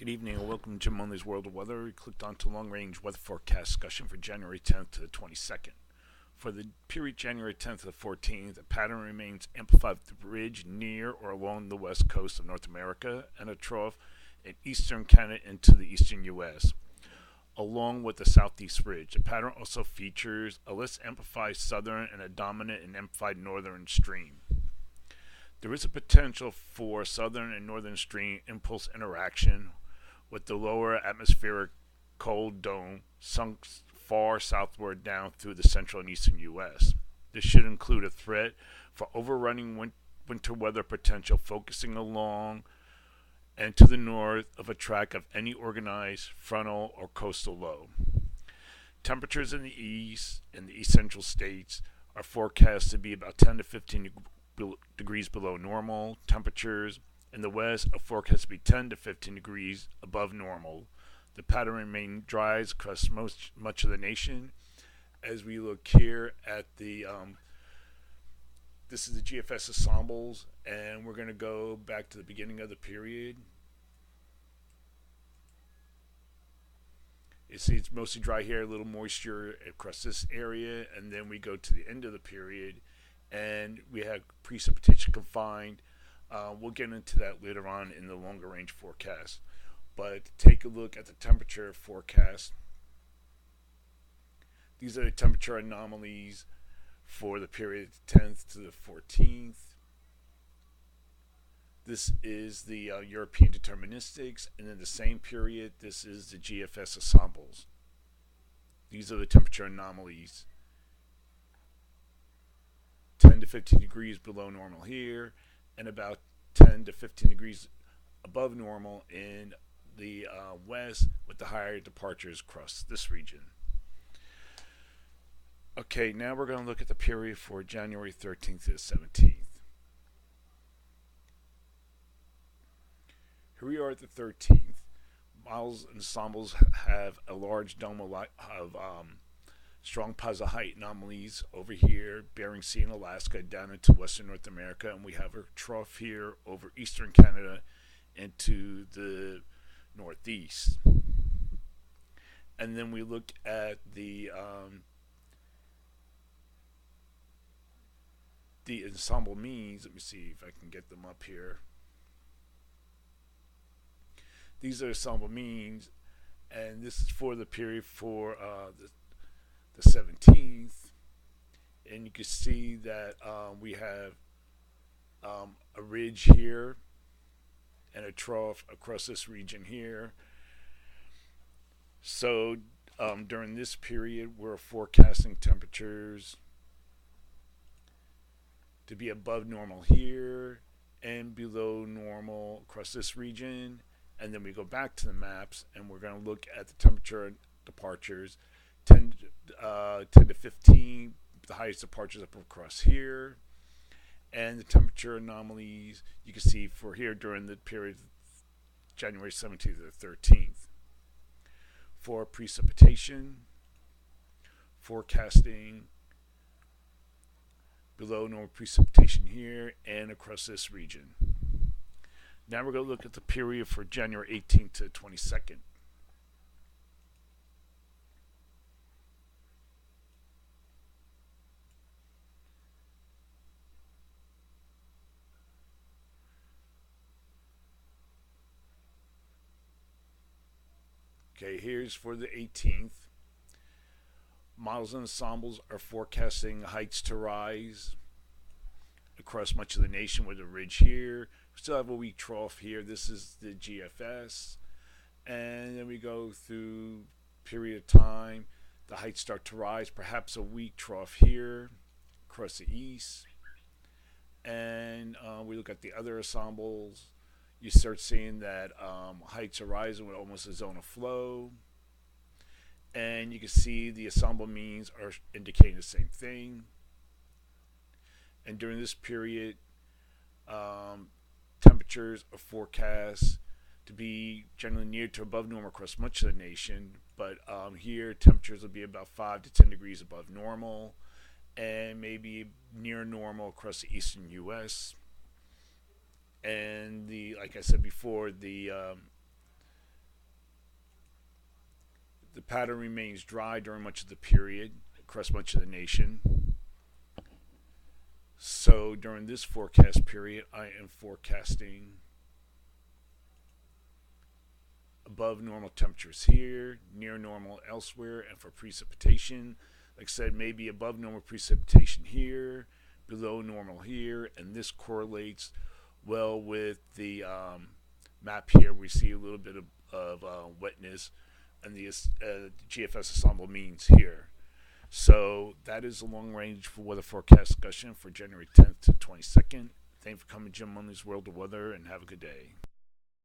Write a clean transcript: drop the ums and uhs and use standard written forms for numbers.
Good evening and welcome to Jim Munley's World of Weather. We clicked onto long-range weather forecast discussion for January 10th to the 22nd. For the period January 10th to the 14th, the pattern remains amplified with the ridge near or along the west coast of North America and a trough in eastern Canada into the eastern U.S., along with the southeast ridge. The pattern also features a less amplified southern and a dominant and amplified northern stream. There is a potential for southern and northern stream impulse interaction with the lower atmospheric cold dome sunk far southward down through the central and eastern U.S. This should include a threat for overrunning winter weather potential focusing along and to the north of a track of any organized frontal or coastal low. Temperatures in the east and the east central states are forecast to be about 10 to 15 degrees below normal. Temperatures in the west are forecast to be 10 to 15 degrees above normal. The pattern remains dry across much of the nation. As we look here at the, this is the GFS ensembles, and we're going to go back to the beginning of the period. You see it's mostly dry here, a little moisture across this area, and then we go to the end of the period, and we have precipitation confined. We'll get into that later on in the longer range forecast. But take a look at the temperature forecast. These are the temperature anomalies for the period 10th to the 14th. This is the European deterministics, and in the same period, this is the GFS ensembles. These are the temperature anomalies. 10 to 15 degrees below normal here, and about 10 to 15 degrees above normal in the west, with the higher departures across this region. Okay, now we're going to look at the period for January 13th to the 17th. Here we are at the 13th. Models and ensembles have a large dome of strong positive height anomalies over here, Bering Sea and Alaska down into western North America, and we have a trough here over eastern Canada into the northeast. And then we look at the ensemble means. Let me see if I can get them up here. These are ensemble means, and this is for the period for the 17th, and you can see that we have a ridge here and a trough across this region here. So during this period, we're forecasting temperatures to be above normal here and below normal across this region. And then we go back to the maps, and we're going to look at the temperature departures, 10 to 15, the highest departures up across here, and the temperature anomalies you can see for here during the period January 17th to the 13th. For precipitation, forecasting below normal precipitation here and across this region. Now we're going to look at the period for January 18th to the 22nd. Okay, here's for the 18th. Models and ensembles are forecasting heights to rise across much of the nation with a ridge here. We still have a weak trough here. This is the GFS. And then we go through period of time. The heights start to rise, perhaps a weak trough here across the east. And we look at the other ensembles. You start seeing that heights are rising with almost a zone of flow. And you can see the ensemble means are indicating the same thing. And during this period, temperatures are forecast to be generally near to above normal across much of the nation. But here, temperatures will be about 5 to 10 degrees above normal, and maybe near normal across the eastern U.S. And like I said before, the The pattern remains dry during much of the period across much of the nation. So during this forecast period, I am forecasting above normal temperatures here, near normal elsewhere, and for precipitation, like I said, maybe above normal precipitation here, below normal here, and this correlates well with the map here. We see a little bit of wetness and the GFS ensemble means here. So that is a long range for weather forecast discussion for January 10th to 22nd. Thank you for coming to Jim Munley's World of Weather, and have a good day.